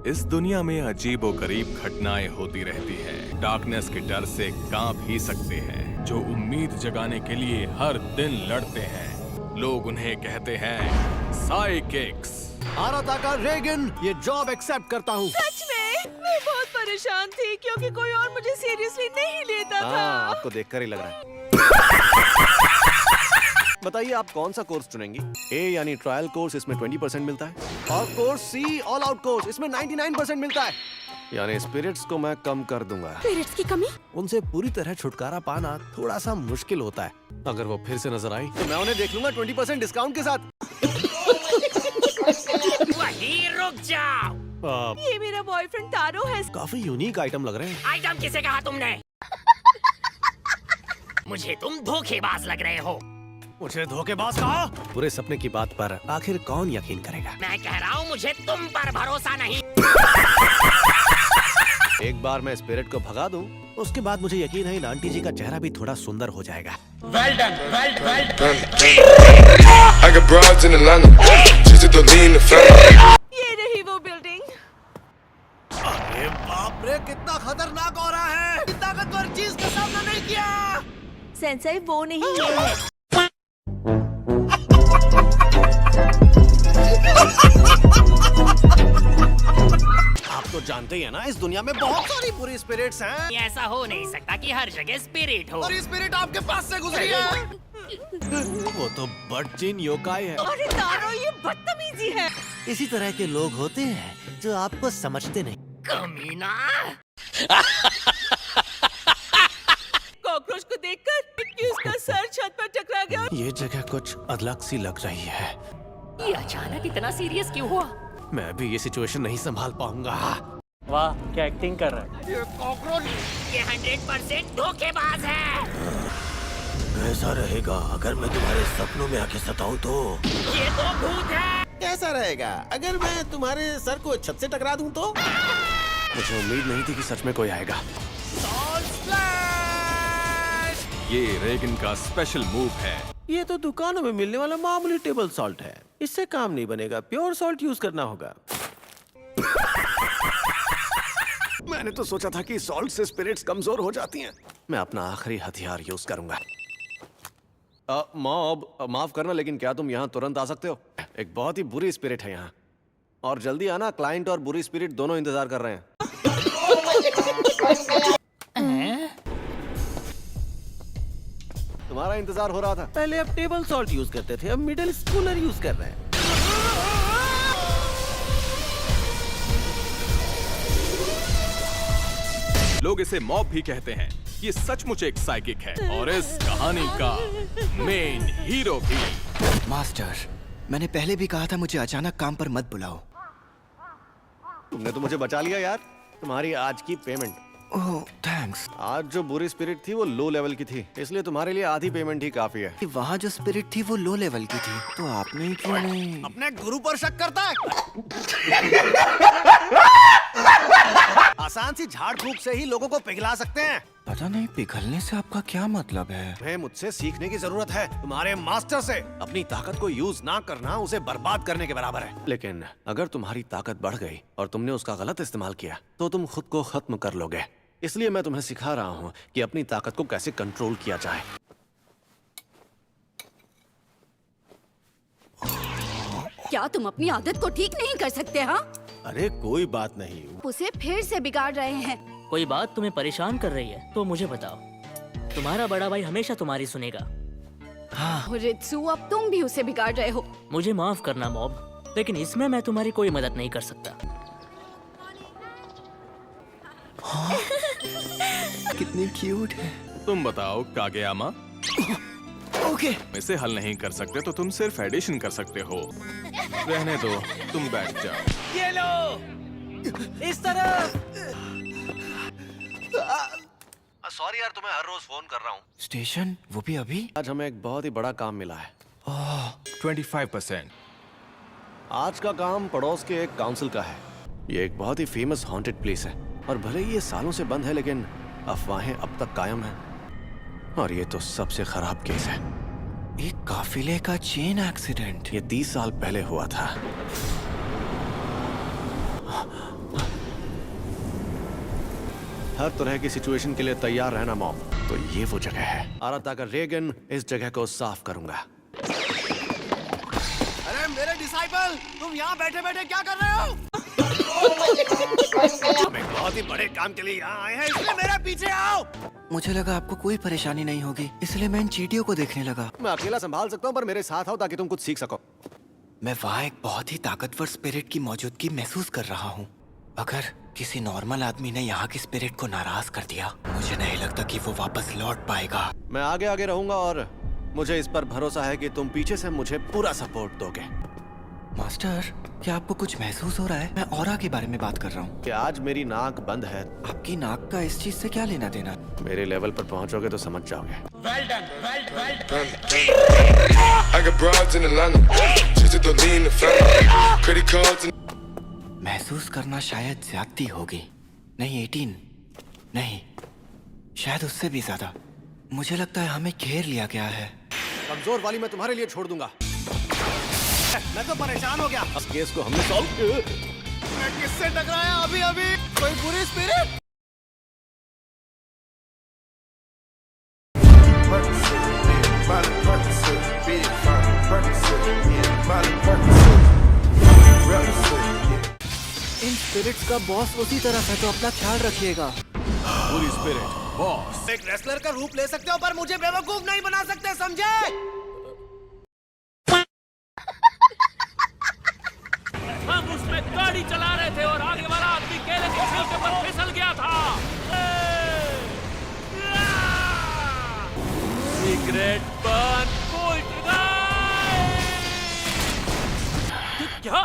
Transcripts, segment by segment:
इस दुनिया में अजीबोगरीब घटनाएं होती रहती हैं। डार्कनेस के डर से कांप ही सकते हैं जो उम्मीद जगाने के लिए हर दिन लड़ते हैं। लोग उन्हें कहते हैं साइकिक्स। आराताका रेगन, ये जॉब एक्सेप्ट करता हूँ। सच में मैं बहुत परेशान थी क्योंकि कोई और मुझे सीरियसली नहीं लेता था। आपको देखकर ही लग रहा है। बताइए आप कौन सा कोर्स चुनेंगी? ए यानी ट्रायल कोर्स, इसमें 20% मिलता है, और course see all out course, इसमें 99% मिलता है। यानी स्पिरिट्स को मैं कम कर दूंगा। स्पिरिट्स की कमी? उनसे पूरी तरह छुटकारा पाना थोड़ा सा मुश्किल होता है। अगर वो फिर से नजर आई तो मैं उन्हें देख लूंगा 20% डिस्काउंट के साथ। वहीं रुक जाओ। ये मेरा बॉयफ्रेंड तारो है। काफी यूनिक आइटम लग रहे हैं। आइटम किसे कहा तुमने? मुझे तुम धोखेबाज लग रहे हो। मुझे धोखेबाज कहा? बुरे सपने की बात पर आखिर कौन यकीन करेगा? मैं कह रहा हूँ मुझे तुम पर भरोसा नहीं। एक बार मैं स्पिरिट को भगा दूं, उसके बाद मुझे यकीन है इन आंटी जी का चेहरा भी थोड़ा सुंदर हो जाएगा। Well done, well done. I got broads in Atlanta, just to lean the family. ये रही वो बिल्डिंग। अरे बाप रे, कितना खतरनाक हो रहा है। ताकतवर चीज का सामना नहीं किया। सेंसेई वो नहीं है। आप तो जानते ही है ना, इस दुनिया में बहुत सारी बुरी स्पिरिट्स हैं। ये ऐसा हो नहीं सकता कि हर जगह स्पिरिट हो। और ये स्पिरिट आपके पास से गुजरी है। वो तो बटचिन योकाई है। अरे तारो, ये बदतमीजी है। इसी तरह के लोग होते हैं जो आपको समझते नहीं। कमीना। कॉकरोच को देखकर उसका सर छत पर टकरा गया। ये जगह कुछ अलग सी लग रही है। ये अचानक इतना सीरियस क्यों हुआ? मैं भी ये सिचुएशन नहीं संभाल पाऊंगा। वाह, क्या एक्टिंग कर रहा है। ये कॉकरोच, ये 100% धोखेबाज है। कैसा रहेगा अगर मैं तुम्हारे सपनों में आके सताऊं तो? ये तो भूत है। कैसा रहेगा अगर मैं तुम्हारे सर को छत से टकरा दूं तो? मुझे उम्मीद नहीं थी कि सच में कोई आएगा। ये रेगन का स्पेशल मूव है। ये तो दुकानों में मिलने वाला मामूली टेबल सॉल्ट है। इससे काम नहीं बनेगा, प्योर सॉल्ट यूज करना होगा। मैंने तो सोचा था कि सॉल्ट से स्पिरिट्स कमजोर हो जाती हैं। मैं अपना आखिरी हथियार यूज करूंगा। मॉब, माफ करना, लेकिन क्या तुम यहाँ तुरंत आ सकते हो? एक बहुत ही बुरी स्पिरिट है यहाँ, और जल्दी आना। क्लाइंट और बुरी स्पिरिट दोनों इंतजार कर रहे हैं। तुम्हारा इंतजार हो रहा था। पहले अब टेबल सॉल्ट यूज करते थे, अब मिडिल स्कूलर यूज कर रहे हैं। लोग इसे मॉब भी कहते हैं। ये सचमुच एक साइकिक है और इस कहानी का मेन हीरो भी। मास्टर, मैंने पहले भी कहा था मुझे अचानक काम पर मत बुलाओ। तुमने तो मुझे बचा लिया यार। तुम्हारी आज की पेमेंट। ओह, थैंक्स। आज जो बुरी स्पिरिट थी वो लो लेवल की थी, इसलिए तुम्हारे लिए आधी पेमेंट ही काफी है। वहाँ जो स्पिरिट थी वो लो लेवल की थी, तो आपने क्यों नहीं? अपने गुरु पर शक करता है। आसान सी झाड़ फूक से ही लोगों को पिघला सकते हैं। पता नहीं पिघलने से आपका क्या मतलब है? तुम्हें मुझसे सीखने की जरूरत है, तुम्हारे मास्टर से। अपनी ताकत को यूज ना करना उसे बर्बाद करने के बराबर है। लेकिन अगर तुम्हारी ताकत बढ़ गई और तुमने उसका गलत इस्तेमाल किया तो तुम खुद को खत्म कर लोगे। इसलिए मैं तुम्हें सिखा रहा हूँ कि अपनी ताकत को कैसे कंट्रोल किया जाए। क्या तुम अपनी आदत को ठीक नहीं कर सकते? हाँ, अरे कोई बात नहीं। उसे फिर से बिगाड़ रहे हैं। कोई बात तुम्हें परेशान कर रही है तो मुझे बताओ। तुम्हारा बड़ा भाई हमेशा तुम्हारी सुनेगा। रित्सु, अब तुम भी उसे बिगाड़ रहे हो। मुझे माफ करना मॉब, लेकिन इसमें मैं तुम्हारी कोई मदद नहीं कर सकता। कितनी क्यूट है। तुम बताओ कागेयामा। ओके, इसे हल नहीं कर सकते तो तुम सिर्फ एडिशन कर सकते हो। रहने दो, तुम बैठ जाओ। ये लो, इस तरफ। सॉरी यार, तुम्हें हर रोज फोन कर रहा हूँ। स्टेशन, वो भी अभी? आज हमें एक बहुत ही बड़ा काम मिला है। 25%। आज का काम पड़ोस के एक काउंसिल का है। ये एक बहुत ही फेमस हॉन्टेड प्लेस है, और भले ही ये सालों से बंद है, लेकिन अफवाहें अब तक कायम हैं। और ये तो सबसे खराब केस है। एक काफिले का चेन एक्सीडेंट। ये 30 साल पहले हुआ था। हर तरह की सिचुएशन के लिए तैयार रहना मॉम। तो ये वो जगह है। आराता का रेगन इस जगह को साफ करूंगा। अरे मेरे डिसाइपल, तुम यहाँ बैठे बैठे क्या कर रहे हो? हम एक बहुत ही बड़े काम के लिए यहाँ आए हैं, इसलिए मेरे पीछे आओ। मुझे लगा आपको कोई परेशानी नहीं होगी, इसलिए मैं इन चींटियों को देखने लगा। मैं अकेला संभाल सकता हूँ, पर मेरे साथ आओ ताकि तुम कुछ सीख सको। मैं वहाँ एक बहुत ही ताकतवर स्पिरिट की मौजूदगी महसूस कर रहा हूँ। अगर किसी नॉर्मल आदमी ने यहाँ की स्पिरिट को नाराज कर दिया, मुझे नहीं लगता कि वो वापस लौट पाएगा। मैं आगे आगे रहूंगा और मुझे इस पर भरोसा है कि तुम पीछे से मुझे पूरा सपोर्ट दोगे। मास्टर, क्या आपको कुछ महसूस हो रहा है? मैं ऑरा के बारे में बात कर रहा हूँ। कि आज मेरी नाक बंद है। आपकी नाक का इस चीज से क्या लेना देना? मेरे लेवल पर पहुंचोगे तो समझ जाओगे। I got broads in Atlanta. Just to lean the family. Credit cards and महसूस करना शायद ज्यादती होगी। नहीं 18, नहीं, शायद उससे भी ज्यादा। मुझे लगता है हमें घेर लिया गया है। कमजोर वाली मैं तुम्हारे लिए छोड़ दूंगा। मैं तो परेशान हो गया। इस केस को हमने सॉल्व किया। मैं किससे टकराया अभी अभी? कोई बुरी स्पिरिट? इन स्पिरिट्स का बॉस उसी तरफ है, तो अपना ख्याल रखिएगा। पूरी स्पिरिट बॉस। एक रेसलर का रूप ले सकते हो, पर मुझे बेवकूफ नहीं बना सकते, समझे? हम उसमें गाड़ी चला रहे थे और आगे वाला आदमी केले के छिलके पर फिसल गया था। सिगरेट बन क्या?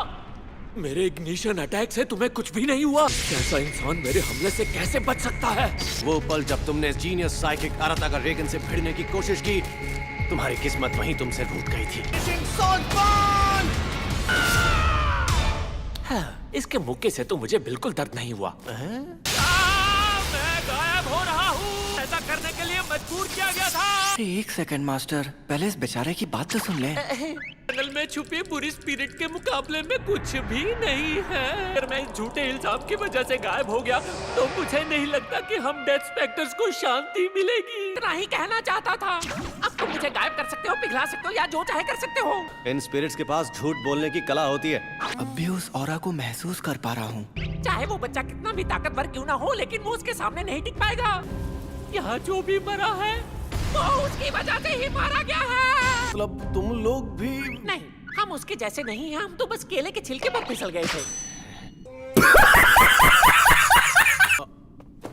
मेरे इग्निशन अटैक से तुम्हें कुछ भी नहीं हुआ? कैसा इंसान मेरे हमले से कैसे बच सकता है? वो पल जब तुमने जीनियस साइकिक आराता का रेगन से भिड़ने की कोशिश की, तुम्हारी किस्मत वहीं तुमसे रूठ गई थी। इसके मुक्के से तो मुझे बिल्कुल दर्द नहीं हुआ। मैं गायब हो रहा हूँ। ऐसा करने के लिए मजबूर किया गया था। एक सेकंड मास्टर, पहले इस बेचारे की बात तो सुन ले। जंगल में छुपे बुरी स्पिरिट के मुकाबले में कुछ भी नहीं है। अगर मैं इस झूठे इल्जाम की वजह से गायब हो गया तो मुझे नहीं लगता कि हम डेथ स्पेक्टर्स को शांति मिलेगी। इतना ही कहना चाहता था। अब तुम मुझे गायब कर सकते हो, पिघला सकते हो या जो चाहे कर सकते हो। इन स्पिरिट्स के पास झूठ बोलने की कला होती है। अब भी उस ऑरा को महसूस कर पा रहा हूँ। चाहे वो बच्चा कितना भी ताकतवर क्यों ना हो, लेकिन वो उसके सामने नहीं टिक पाएगा। यहाँ जो भी मरा है वो उसकी वजह से ही मारा गया है। मतलब तुम लोग भी? नहीं, हम उसके जैसे नहीं हैं। हम तो बस केले के छिलके पर फिसल गए थे।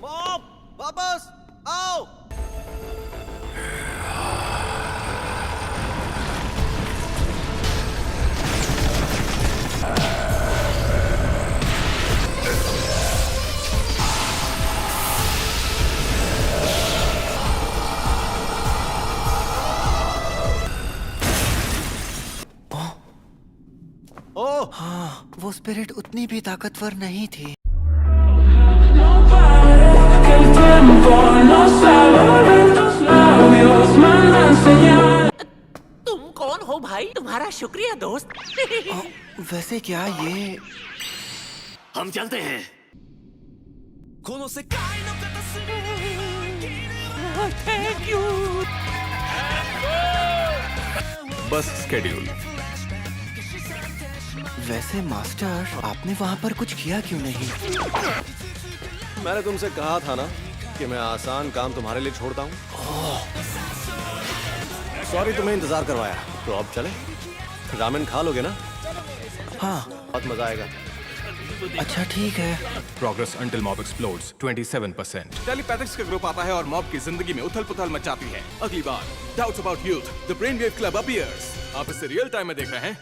मॉम, वापस आओ। ओह, हाँ, वो स्पिरिट उतनी भी ताकतवर नहीं थी। तुम कौन हो भाई? तुम्हारा शुक्रिया दोस्त। वैसे क्या ये? हम चलते हैं। Thank you. बस स्केड्यूल। वैसे मास्टर, आपने वहाँ पर कुछ किया क्यों नहीं? मैंने तुमसे कहा था ना कि मैं आसान काम तुम्हारे लिए छोड़ता हूँ। सॉरी तुम्हें इंतजार करवाया। तो अब चले? रामेन खा लोगे ना? हाँ। बहुत मजा आएगा। अच्छा ठीक है। Progress until mob explodes 27%। टेलीपैथिक्स का ग्रुप आता है और मॉब की जिंदगी में उथल-पुथल मचाती है। अगली बार doubts about youth, the brainwave club appears. आप इसे रियल टाइम में देख रहे हैं।